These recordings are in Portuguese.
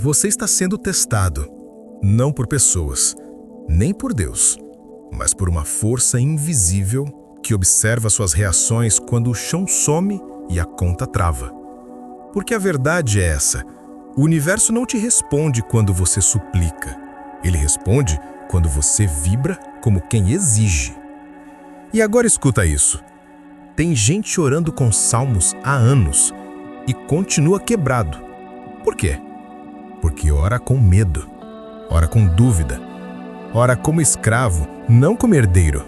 Você está sendo testado, não por pessoas, nem por Deus, mas por uma força invisível que observa suas reações quando o chão some e a conta trava. Porque a verdade é essa: o universo não te responde quando você suplica. Ele responde quando você vibra como quem exige. E agora escuta isso. Tem gente orando com salmos há anos e continua quebrado. Por quê? Porque ora com medo, ora com dúvida, ora como escravo, não como herdeiro.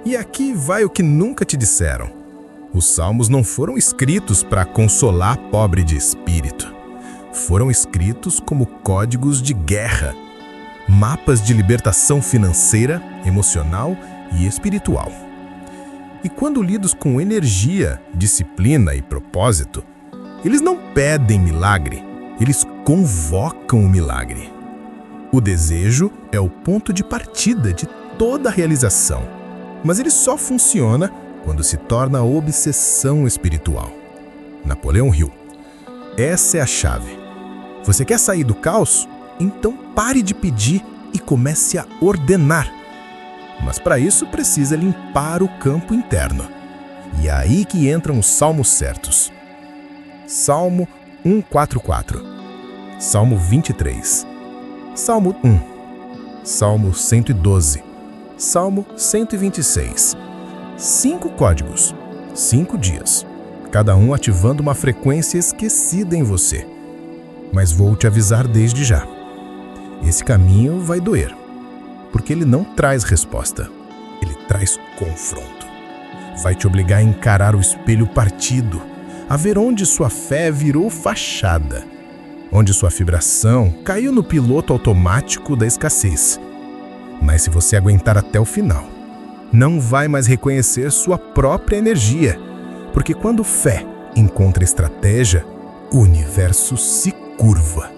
E aqui vai o que nunca te disseram. Os salmos não foram escritos para consolar pobre de espírito. Foram escritos como códigos de guerra, mapas de libertação financeira, emocional e espiritual. E quando lidos com energia, disciplina e propósito, eles não pedem milagre, eles convocam o milagre. O desejo é o ponto de partida de toda a realização, mas ele só funciona quando se torna obsessão espiritual. Napoleão Hill. Essa é a chave. Você quer sair do caos? Então pare de pedir e comece a ordenar. Mas para isso precisa limpar o campo interno. E é aí que entram os salmos certos. Salmo 144, Salmo 23, Salmo 1, Salmo 112, Salmo 126. 5 códigos, 5 dias, cada um ativando uma frequência esquecida em você. Mas vou te avisar desde já. Esse caminho vai doer, porque ele não traz resposta, ele traz confronto. Vai te obrigar a encarar o espelho partido, a ver onde sua fé virou fachada, onde sua vibração caiu no piloto automático da escassez. Mas se você aguentar até o final, não vai mais reconhecer sua própria energia, porque quando fé encontra estratégia, o universo se curva.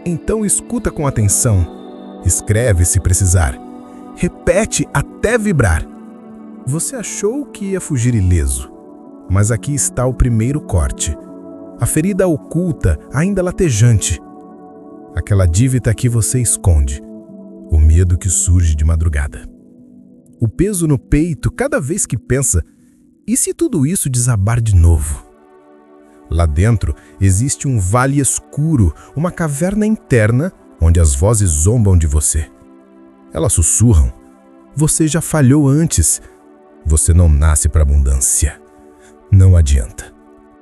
Então escuta com atenção, escreve se precisar, repete até vibrar. Você achou que ia fugir ileso, mas aqui está o primeiro corte. A ferida oculta, ainda latejante. Aquela dívida que você esconde. O medo que surge de madrugada. O peso no peito cada vez que pensa: e se tudo isso desabar de novo? Lá dentro existe um vale escuro, uma caverna interna onde as vozes zombam de você. Elas sussurram: você já falhou antes. Você não nasce para abundância. Não adianta.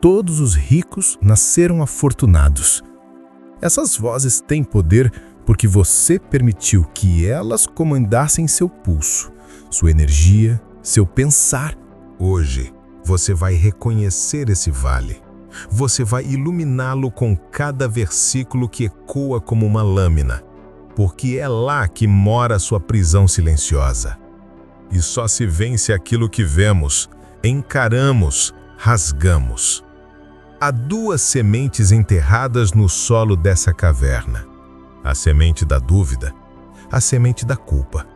Todos os ricos nasceram afortunados. Essas vozes têm poder porque você permitiu que elas comandassem seu pulso, sua energia, seu pensar. Hoje, você vai reconhecer esse vale. Você vai iluminá-lo com cada versículo que ecoa como uma lâmina, porque é lá que mora sua prisão silenciosa. E só se vence aquilo que vemos, encaramos, rasgamos. Há 2 sementes enterradas no solo dessa caverna. A semente da dúvida, a semente da culpa.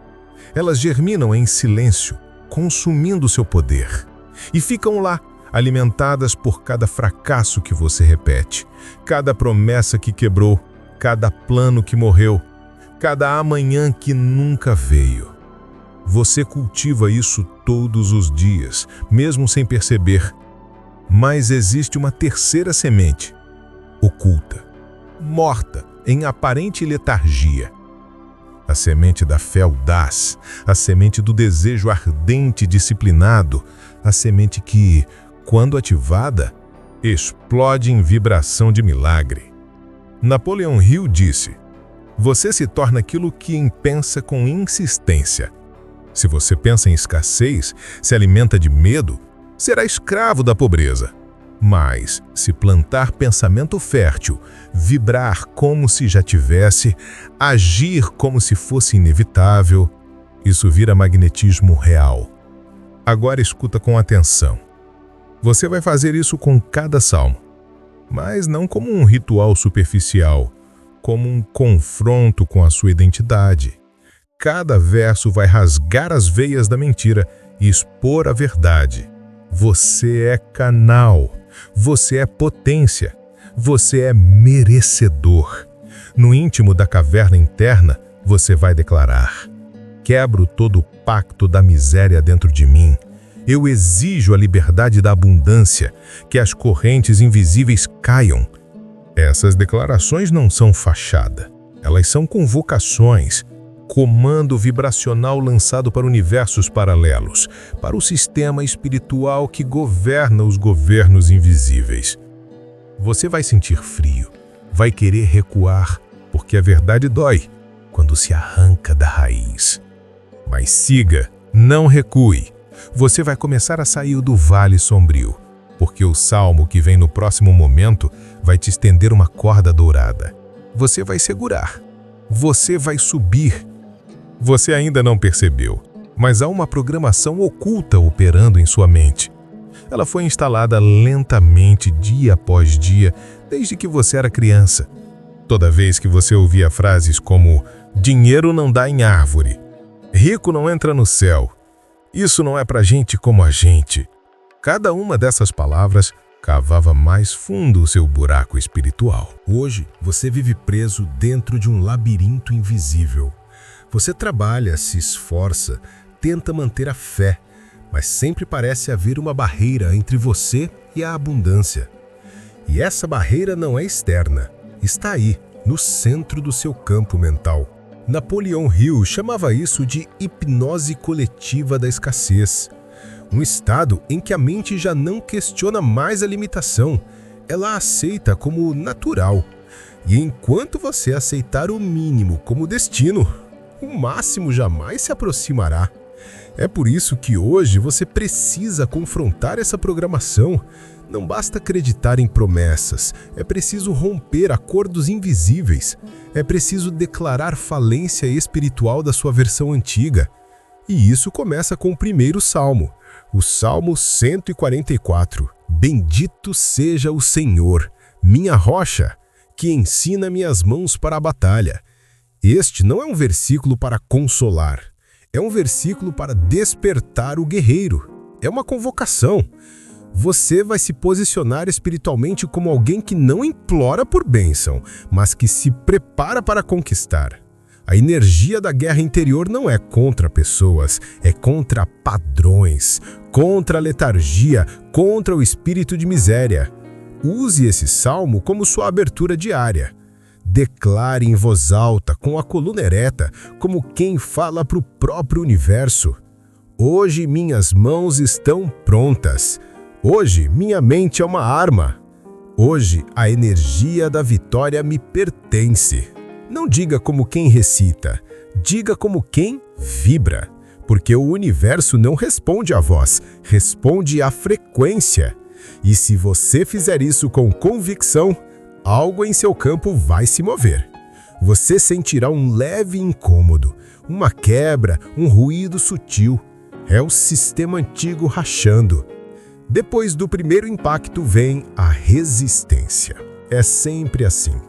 Elas germinam em silêncio, consumindo seu poder. E ficam lá, alimentadas por cada fracasso que você repete, cada promessa que quebrou, cada plano que morreu, cada amanhã que nunca veio. Você cultiva isso todos os dias, mesmo sem perceber. Mas existe uma terceira semente, oculta, morta em aparente letargia. A semente da fé audaz, a semente do desejo ardente e disciplinado, a semente que, quando ativada, explode em vibração de milagre. Napoleão Hill disse: você se torna aquilo que pensa com insistência. Se você pensa em escassez, se alimenta de medo, será escravo da pobreza. Mas, se plantar pensamento fértil, vibrar como se já tivesse, agir como se fosse inevitável, isso vira magnetismo real. Agora escuta com atenção. Você vai fazer isso com cada salmo, mas não como um ritual superficial, como um confronto com a sua identidade. Cada verso vai rasgar as veias da mentira e expor a verdade. Você é canal, você é potência, você é merecedor. No íntimo da caverna interna, você vai declarar: quebro todo o pacto da miséria dentro de mim. Eu exijo a liberdade da abundância, que as correntes invisíveis caiam. Essas declarações não são fachada. Elas são convocações, comando vibracional lançado para universos paralelos, para o sistema espiritual que governa os governos invisíveis. Você vai sentir frio, vai querer recuar, porque a verdade dói quando se arranca da raiz. Mas siga, não recue. Você vai começar a sair do vale sombrio, porque o salmo que vem no próximo momento vai te estender uma corda dourada. Você vai segurar. Você vai subir. Você ainda não percebeu, mas há uma programação oculta operando em sua mente. Ela foi instalada lentamente, dia após dia, desde que você era criança. Toda vez que você ouvia frases como dinheiro não dá em árvore, rico não entra no céu, isso não é pra gente como a gente. Cada uma dessas palavras cavava mais fundo o seu buraco espiritual. Hoje, você vive preso dentro de um labirinto invisível. Você trabalha, se esforça, tenta manter a fé, mas sempre parece haver uma barreira entre você e a abundância. E essa barreira não é externa, está aí, no centro do seu campo mental. Napoleão Hill chamava isso de hipnose coletiva da escassez. Um estado em que a mente já não questiona mais a limitação, ela a aceita como natural. E enquanto você aceitar o mínimo como destino, o máximo jamais se aproximará. É por isso que hoje você precisa confrontar essa programação. Não basta acreditar em promessas, é preciso romper acordos invisíveis. É preciso declarar falência espiritual da sua versão antiga. E isso começa com o primeiro salmo, o Salmo 144. Bendito seja o Senhor, minha rocha, que ensina minhas mãos para a batalha. Este não é um versículo para consolar, é um versículo para despertar o guerreiro. É uma convocação. Você vai se posicionar espiritualmente como alguém que não implora por bênção, mas que se prepara para conquistar. A energia da guerra interior não é contra pessoas, é contra padrões, contra a letargia, contra o espírito de miséria. Use esse salmo como sua abertura diária. Declare em voz alta, com a coluna ereta, como quem fala para o próprio universo. Hoje minhas mãos estão prontas. Hoje minha mente é uma arma. Hoje a energia da vitória me pertence. Não diga como quem recita, diga como quem vibra. Porque o universo não responde à voz, responde à frequência. E se você fizer isso com convicção, algo em seu campo vai se mover. Você sentirá um leve incômodo, uma quebra, um ruído sutil. É o sistema antigo rachando. Depois do primeiro impacto vem a resistência. É sempre assim.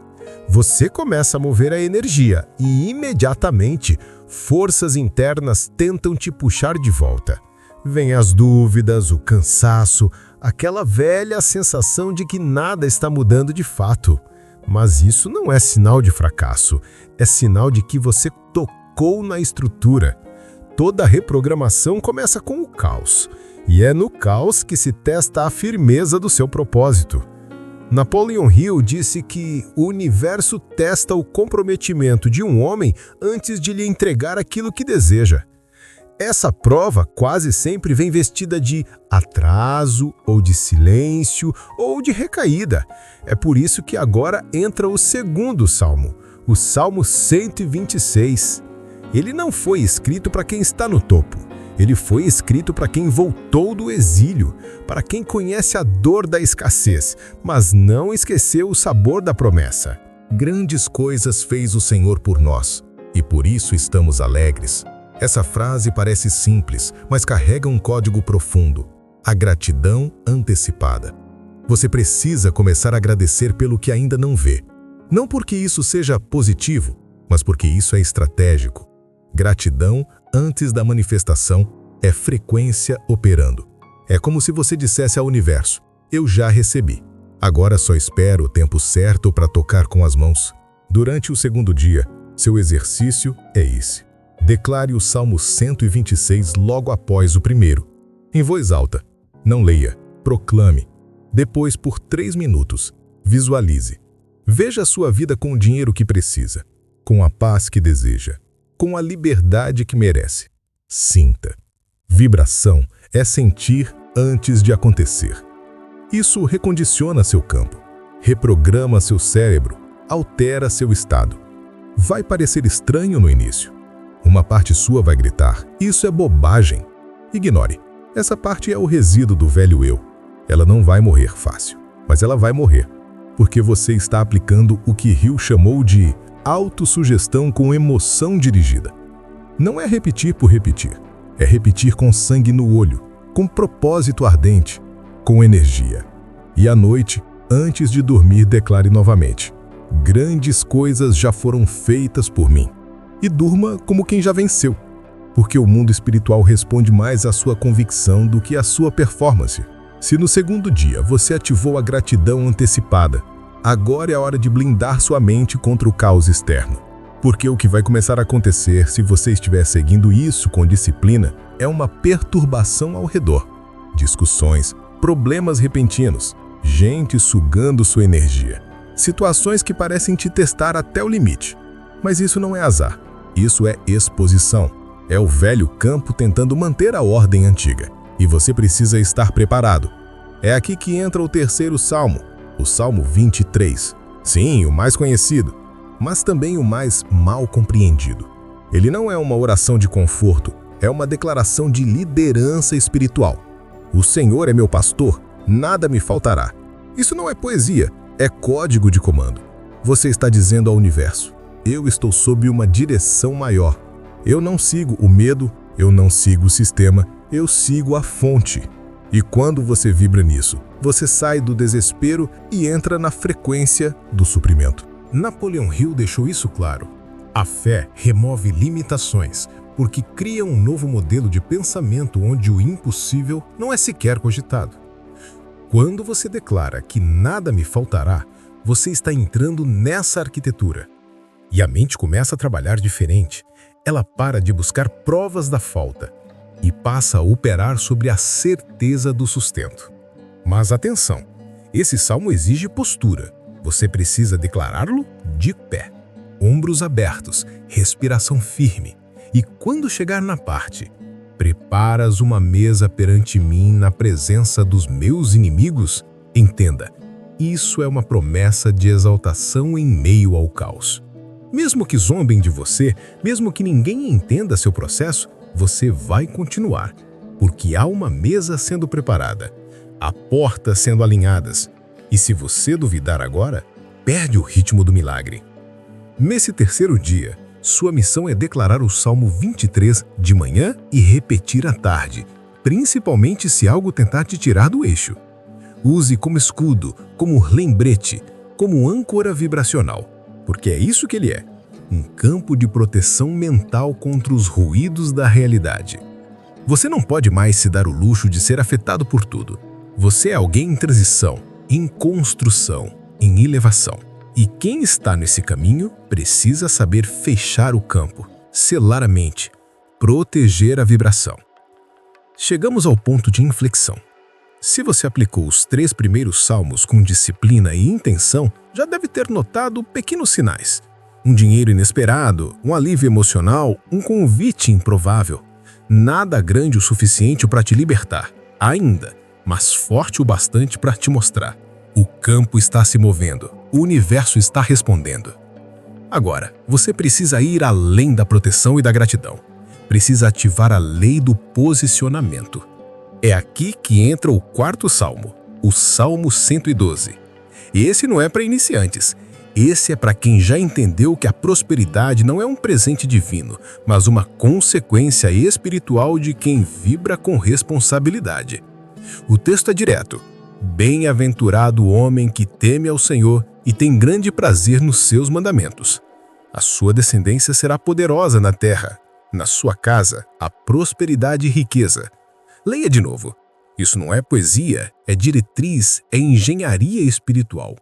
Você começa a mover a energia e, imediatamente, forças internas tentam te puxar de volta. Vêm as dúvidas, o cansaço, aquela velha sensação de que nada está mudando de fato. Mas isso não é sinal de fracasso, é sinal de que você tocou na estrutura. Toda reprogramação começa com o caos, e é no caos que se testa a firmeza do seu propósito. Napoleão Hill disse que o universo testa o comprometimento de um homem antes de lhe entregar aquilo que deseja. Essa prova quase sempre vem vestida de atraso, ou de silêncio, ou de recaída. É por isso que agora entra o segundo salmo, o Salmo 126. Ele não foi escrito para quem está no topo. Ele foi escrito para quem voltou do exílio, para quem conhece a dor da escassez, mas não esqueceu o sabor da promessa. Grandes coisas fez o Senhor por nós, e por isso estamos alegres. Essa frase parece simples, mas carrega um código profundo: a gratidão antecipada. Você precisa começar a agradecer pelo que ainda não vê. Não porque isso seja positivo, mas porque isso é estratégico. Gratidão antes da manifestação é frequência operando. É como se você dissesse ao universo: eu já recebi. Agora só espero o tempo certo para tocar com as mãos. Durante o segundo dia, seu exercício é esse. Declare o Salmo 126 logo após o primeiro, em voz alta. Não leia, proclame. Depois, por 3 minutos, visualize. Veja a sua vida com o dinheiro que precisa, com a paz que deseja, com a liberdade que merece. Sinta. Vibração é sentir antes de acontecer. Isso recondiciona seu campo, reprograma seu cérebro, altera seu estado. Vai parecer estranho no início. Uma parte sua vai gritar: isso é bobagem. Ignore. Essa parte é o resíduo do velho eu. Ela não vai morrer fácil, mas ela vai morrer, porque você está aplicando o que Hill chamou de autossugestão com emoção dirigida. Não é repetir por repetir, é repetir com sangue no olho, com propósito ardente, com energia. E à noite, antes de dormir, declare novamente: grandes coisas já foram feitas por mim. E durma como quem já venceu, porque o mundo espiritual responde mais à sua convicção do que à sua performance. Se no segundo dia você ativou a gratidão antecipada, agora é a hora de blindar sua mente contra o caos externo. Porque o que vai começar a acontecer se você estiver seguindo isso com disciplina é uma perturbação ao redor. Discussões, problemas repentinos, gente sugando sua energia. Situações que parecem te testar até o limite. Mas isso não é azar, isso é exposição. É o velho campo tentando manter a ordem antiga. E você precisa estar preparado. É aqui que entra o terceiro salmo, o Salmo 23. Sim, o mais conhecido, mas também o mais mal compreendido. Ele não é uma oração de conforto, é uma declaração de liderança espiritual. O Senhor é meu pastor, nada me faltará. Isso não é poesia, é código de comando. Você está dizendo ao universo: eu estou sob uma direção maior. Eu não sigo o medo, eu não sigo o sistema, eu sigo a fonte. E quando você vibra nisso, você sai do desespero e entra na frequência do suprimento. Napoleon Hill deixou isso claro. A fé remove limitações, porque cria um novo modelo de pensamento onde o impossível não é sequer cogitado. Quando você declara que nada me faltará, você está entrando nessa arquitetura. E a mente começa a trabalhar diferente. Ela para de buscar provas da falta e passa a operar sobre a certeza do sustento. Mas atenção, esse salmo exige postura. Você precisa declará-lo de pé, ombros abertos, respiração firme. E quando chegar na parte: preparas uma mesa perante mim na presença dos meus inimigos, entenda, isso é uma promessa de exaltação em meio ao caos. Mesmo que zombem de você, mesmo que ninguém entenda seu processo, você vai continuar, porque há uma mesa sendo preparada, há portas sendo alinhadas, e se você duvidar agora, perde o ritmo do milagre. Nesse terceiro dia, sua missão é declarar o Salmo 23 de manhã e repetir à tarde, principalmente se algo tentar te tirar do eixo. Use como escudo, como lembrete, como âncora vibracional, porque é isso que ele é. Um campo de proteção mental contra os ruídos da realidade. Você não pode mais se dar o luxo de ser afetado por tudo. Você é alguém em transição, em construção, em elevação. E quem está nesse caminho precisa saber fechar o campo, selar a mente, proteger a vibração. Chegamos ao ponto de inflexão. Se você aplicou os 3 primeiros salmos com disciplina e intenção, já deve ter notado pequenos sinais. Um dinheiro inesperado, um alívio emocional, um convite improvável. Nada grande o suficiente para te libertar, ainda, mas forte o bastante para te mostrar. O campo está se movendo, o universo está respondendo. Agora, você precisa ir além da proteção e da gratidão. Precisa ativar a lei do posicionamento. É aqui que entra o 4º salmo, o Salmo 112. E esse não é para iniciantes. Esse é para quem já entendeu que a prosperidade não é um presente divino, mas uma consequência espiritual de quem vibra com responsabilidade. O texto é direto. Bem-aventurado o homem que teme ao Senhor e tem grande prazer nos seus mandamentos. A sua descendência será poderosa na terra. Na sua casa, há prosperidade e riqueza. Leia de novo. Isso não é poesia, é diretriz, é engenharia espiritual.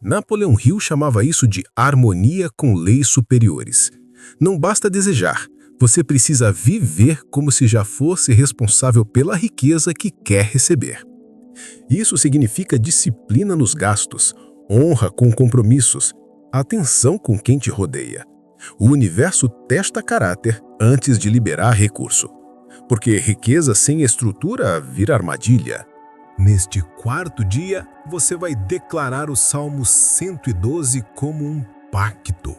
Napoleão Hill chamava isso de harmonia com leis superiores. Não basta desejar, você precisa viver como se já fosse responsável pela riqueza que quer receber. Isso significa disciplina nos gastos, honra com compromissos, atenção com quem te rodeia. O universo testa caráter antes de liberar recurso, porque riqueza sem estrutura vira armadilha. Neste quarto dia, você vai declarar o Salmo 112 como um pacto.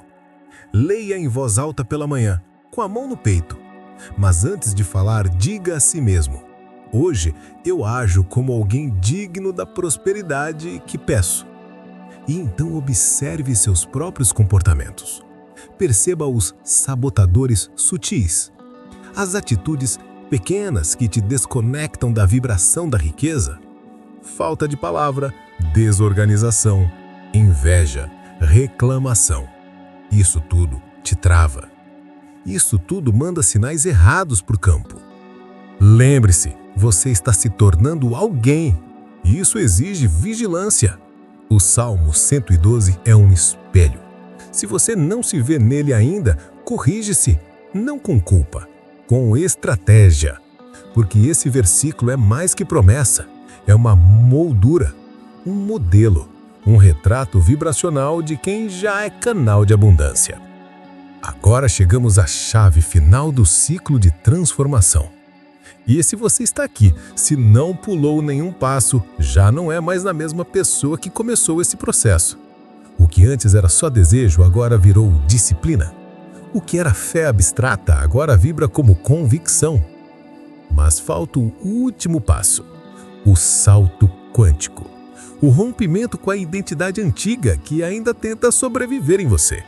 Leia em voz alta pela manhã, com a mão no peito. Mas antes de falar, diga a si mesmo: hoje eu ajo como alguém digno da prosperidade que peço. E então observe seus próprios comportamentos. Perceba os sabotadores sutis, as atitudes pequenas que te desconectam da vibração da riqueza. Falta de palavra, desorganização, inveja, reclamação. Isso tudo te trava. Isso tudo manda sinais errados para o campo. Lembre-se, você está se tornando alguém. E isso exige vigilância. O Salmo 112 é um espelho. Se você não se vê nele ainda, corrige-se, não com culpa, com estratégia. Porque esse versículo é mais que promessa. É uma moldura, um modelo, um retrato vibracional de quem já é canal de abundância. Agora chegamos à chave final do ciclo de transformação. E se você está aqui, se não pulou nenhum passo, já não é mais a mesma pessoa que começou esse processo. O que antes era só desejo, agora virou disciplina. O que era fé abstrata, agora vibra como convicção. Mas falta o último passo. O salto quântico. O rompimento com a identidade antiga que ainda tenta sobreviver em você.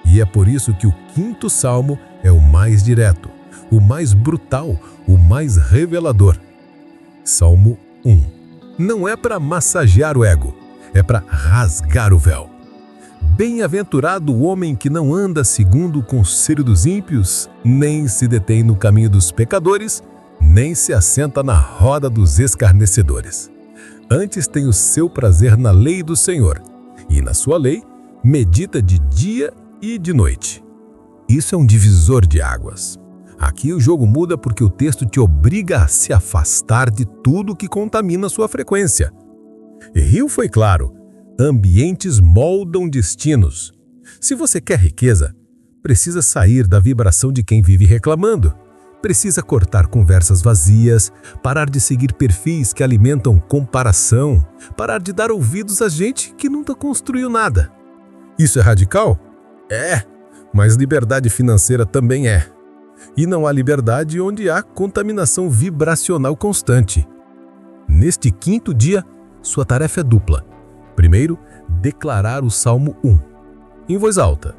E é por isso que o quinto salmo é o mais direto, o mais brutal, o mais revelador. Salmo 1. Não é para massagear o ego, é para rasgar o véu. Bem-aventurado o homem que não anda segundo o conselho dos ímpios, nem se detém no caminho dos pecadores, nem se assenta na roda dos escarnecedores. Antes tem o seu prazer na lei do Senhor, e na sua lei medita de dia e de noite. Isso é um divisor de águas. Aqui o jogo muda porque o texto te obriga a se afastar de tudo que contamina sua frequência. Hill foi claro: ambientes moldam destinos. Se você quer riqueza, precisa sair da vibração de quem vive reclamando. Precisa cortar conversas vazias, parar de seguir perfis que alimentam comparação, parar de dar ouvidos a gente que nunca construiu nada. Isso é radical? É, mas liberdade financeira também é. E não há liberdade onde há contaminação vibracional constante. Neste quinto dia, sua tarefa é dupla. Primeiro, declarar o Salmo 1, em voz alta,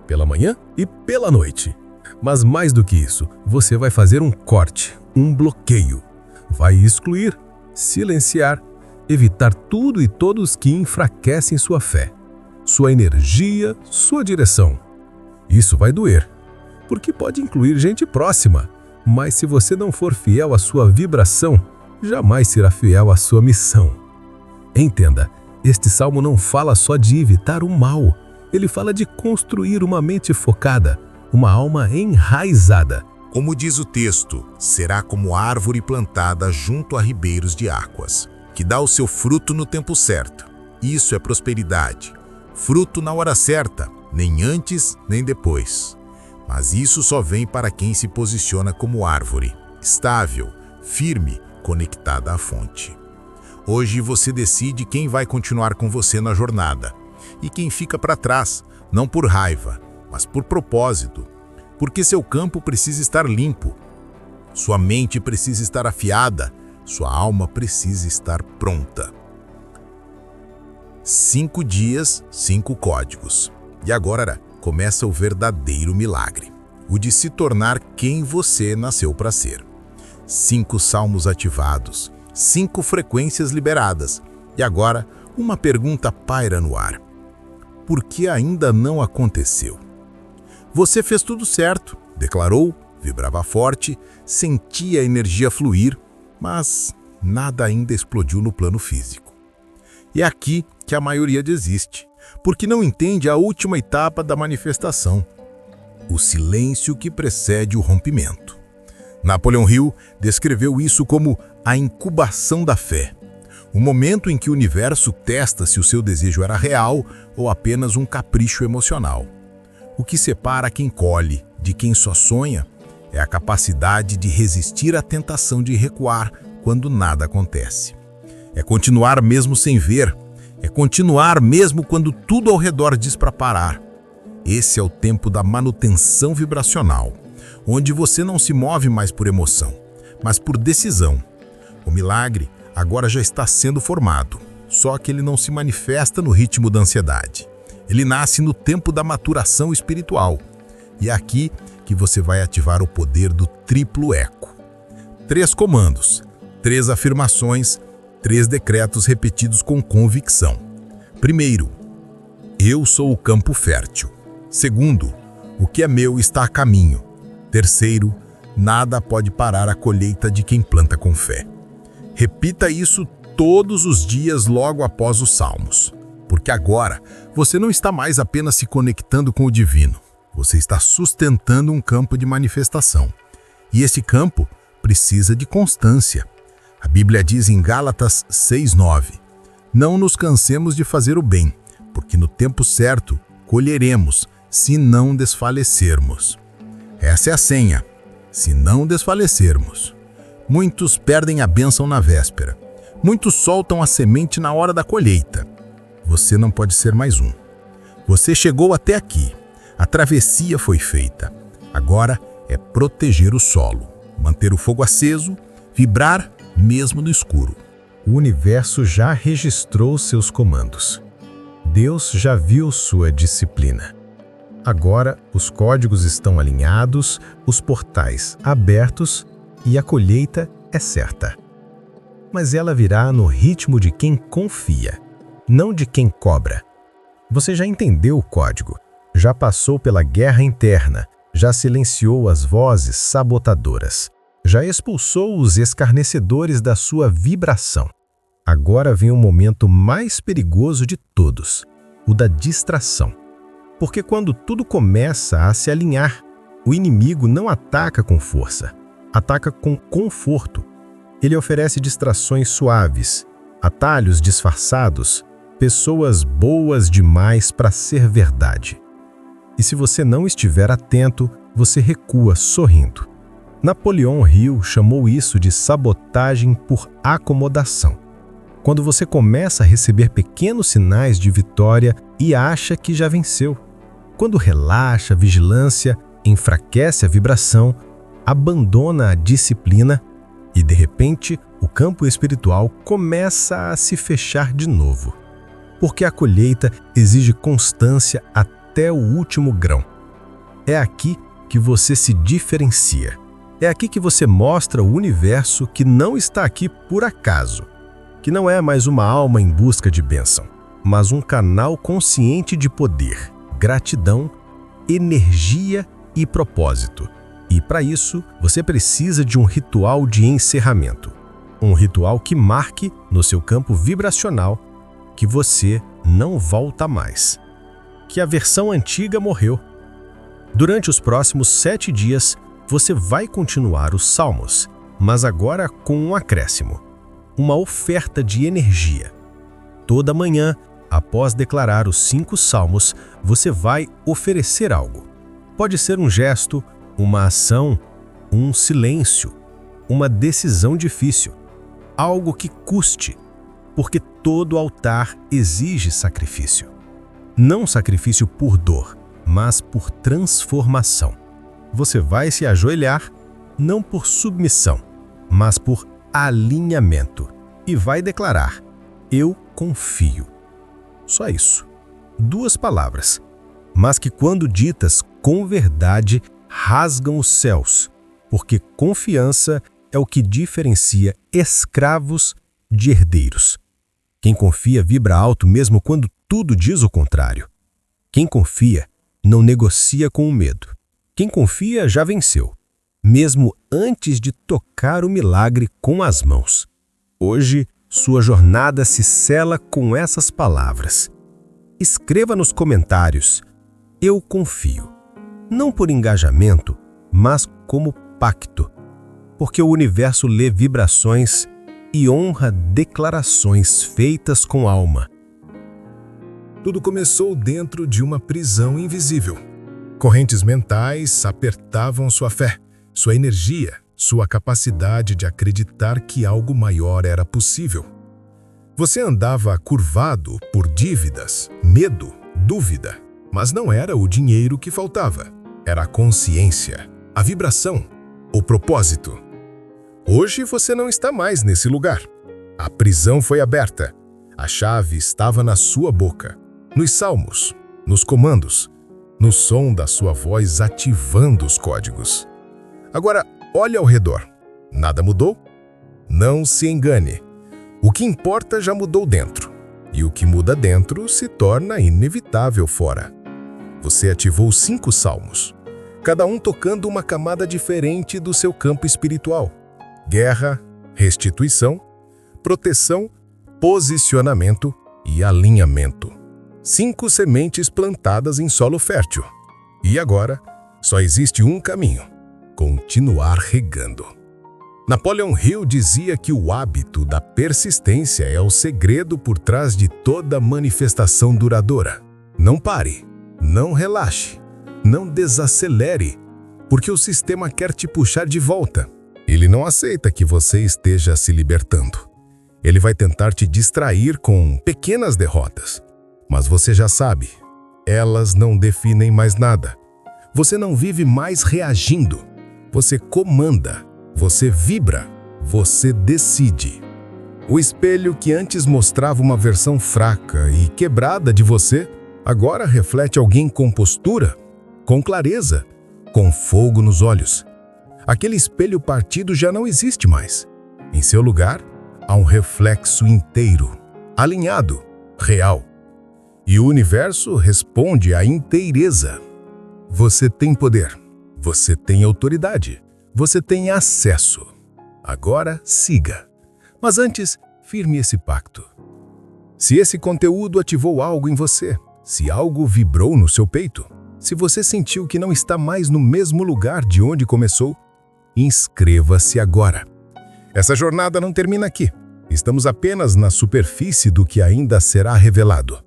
pela manhã e pela noite. Mas mais do que isso, você vai fazer um corte, um bloqueio. Vai excluir, silenciar, evitar tudo e todos que enfraquecem sua fé, sua energia, sua direção. Isso vai doer, porque pode incluir gente próxima, mas se você não for fiel à sua vibração, jamais será fiel à sua missão. Entenda, este salmo não fala só de evitar o mal, ele fala de construir uma mente focada, uma alma enraizada. Como diz o texto, será como árvore plantada junto a ribeiros de águas, que dá o seu fruto no tempo certo. Isso é prosperidade. Fruto na hora certa, nem antes nem depois. Mas isso só vem para quem se posiciona como árvore, estável, firme, conectada à fonte. Hoje você decide quem vai continuar com você na jornada e quem fica para trás, não por raiva, mas por propósito, porque seu campo precisa estar limpo, sua mente precisa estar afiada, sua alma precisa estar pronta. 5 dias, 5 códigos. E agora começa o verdadeiro milagre, o de se tornar quem você nasceu para ser. 5 salmos ativados, 5 frequências liberadas. E agora, uma pergunta paira no ar. Por que ainda não aconteceu? Você fez tudo certo, declarou, vibrava forte, sentia a energia fluir, mas nada ainda explodiu no plano físico. É aqui que a maioria desiste, porque não entende a última etapa da manifestação: o silêncio que precede o rompimento. Napoleon Hill descreveu isso como a incubação da fé, o momento em que o universo testa se o seu desejo era real ou apenas um capricho emocional. O que separa quem colhe de quem só sonha é a capacidade de resistir à tentação de recuar quando nada acontece. É continuar mesmo sem ver, é continuar mesmo quando tudo ao redor diz para parar. Esse é o tempo da manutenção vibracional, onde você não se move mais por emoção, mas por decisão. O milagre agora já está sendo formado, só que ele não se manifesta no ritmo da ansiedade. Ele nasce no tempo da maturação espiritual. E é aqui que você vai ativar o poder do triplo eco. 3 comandos, 3 afirmações, 3 decretos repetidos com convicção. Primeiro, eu sou o campo fértil. Segundo, o que é meu está a caminho. Terceiro, nada pode parar a colheita de quem planta com fé. Repita isso todos os dias logo após os salmos, porque agora você não está mais apenas se conectando com o divino, você está sustentando um campo de manifestação. E esse campo precisa de constância. A Bíblia diz em Gálatas 6:9: não nos cansemos de fazer o bem, porque no tempo certo colheremos, se não desfalecermos. Essa é a senha, se não desfalecermos. Muitos perdem a bênção na véspera. Muitos soltam a semente na hora da colheita. Você não pode ser mais um. Você chegou até aqui. A travessia foi feita. Agora é proteger o solo, manter o fogo aceso, vibrar mesmo no escuro. O universo já registrou seus comandos. Deus já viu sua disciplina. Agora os códigos estão alinhados, os portais abertos e a colheita é certa. Mas ela virá no ritmo de quem confia, não de quem cobra. Você já entendeu o código, já passou pela guerra interna, já silenciou as vozes sabotadoras, já expulsou os escarnecedores da sua vibração. Agora vem o momento mais perigoso de todos, o da distração. Porque quando tudo começa a se alinhar, o inimigo não ataca com força, ataca com conforto. Ele oferece distrações suaves, atalhos disfarçados, pessoas boas demais para ser verdade. E se você não estiver atento, você recua sorrindo. Napoleon Hill chamou isso de sabotagem por acomodação. Quando você começa a receber pequenos sinais de vitória e acha que já venceu. Quando relaxa a vigilância, enfraquece a vibração, abandona a disciplina e, de repente, o campo espiritual começa a se fechar de novo. Porque a colheita exige constância até o último grão. É aqui que você se diferencia. É aqui que você mostra ao universo que não está aqui por acaso, que não é mais uma alma em busca de bênção, mas um canal consciente de poder, gratidão, energia e propósito. E para isso, você precisa de um ritual de encerramento. Um ritual que marque no seu campo vibracional que você não volta mais. Que a versão antiga morreu. Durante os próximos 7 dias, você vai continuar os salmos, mas agora com um acréscimo. Uma oferta de energia. Toda manhã, após declarar os 5 salmos, você vai oferecer algo. Pode ser um gesto, uma ação, um silêncio, uma decisão difícil. Algo que custe, porque todo altar exige sacrifício. Não sacrifício por dor, mas por transformação. Você vai se ajoelhar, não por submissão, mas por alinhamento. E vai declarar: eu confio. Só isso. 2 palavras, mas que quando ditas com verdade, rasgam os céus, porque confiança é o que diferencia escravos de herdeiros. Quem confia vibra alto mesmo quando tudo diz o contrário. Quem confia não negocia com o medo. Quem confia já venceu, mesmo antes de tocar o milagre com as mãos. Hoje, Sua jornada se sela com essas palavras. Escreva nos comentários: eu confio, não por engajamento, mas como pacto, porque o universo lê vibrações e honra declarações feitas com alma. Tudo começou dentro de uma prisão invisível. Correntes mentais apertavam sua fé, sua energia, sua capacidade de acreditar que algo maior era possível. Você andava curvado por dívidas, medo, dúvida, mas não era o dinheiro que faltava. Era a consciência, a vibração, o propósito. Hoje você não está mais nesse lugar. A prisão foi aberta. A chave estava na sua boca, nos salmos, nos comandos, no som da sua voz ativando os códigos. Agora, olhe ao redor. Nada mudou? Não se engane. O que importa já mudou dentro. E o que muda dentro se torna inevitável fora. Você ativou 5 salmos, cada um tocando uma camada diferente do seu campo espiritual. Guerra, restituição, proteção, posicionamento e alinhamento. 5 sementes plantadas em solo fértil. E agora, só existe um caminho: continuar regando. Napoleon Hill dizia que o hábito da persistência é o segredo por trás de toda manifestação duradoura. Não pare, não relaxe, não desacelere, porque o sistema quer te puxar de volta. Ele não aceita que você esteja se libertando. Ele vai tentar te distrair com pequenas derrotas. Mas você já sabe, elas não definem mais nada. Você não vive mais reagindo. Você comanda, você vibra, você decide. O espelho que antes mostrava uma versão fraca e quebrada de você, agora reflete alguém com postura, com clareza, com fogo nos olhos. Aquele espelho partido já não existe mais. Em seu lugar, há um reflexo inteiro, alinhado, real. E o universo responde à inteireza. Você tem poder, você tem autoridade, você tem acesso. Agora siga. Mas antes, firme esse pacto. Se esse conteúdo ativou algo em você, se algo vibrou no seu peito, se você sentiu que não está mais no mesmo lugar de onde começou, inscreva-se agora. Essa jornada não termina aqui. Estamos apenas na superfície do que ainda será revelado.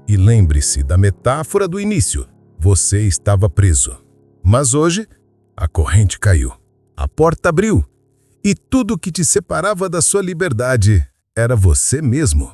E lembre-se da metáfora do início. Você estava preso. Mas hoje, a corrente caiu. A porta abriu. E tudo que te separava da sua liberdade era você mesmo.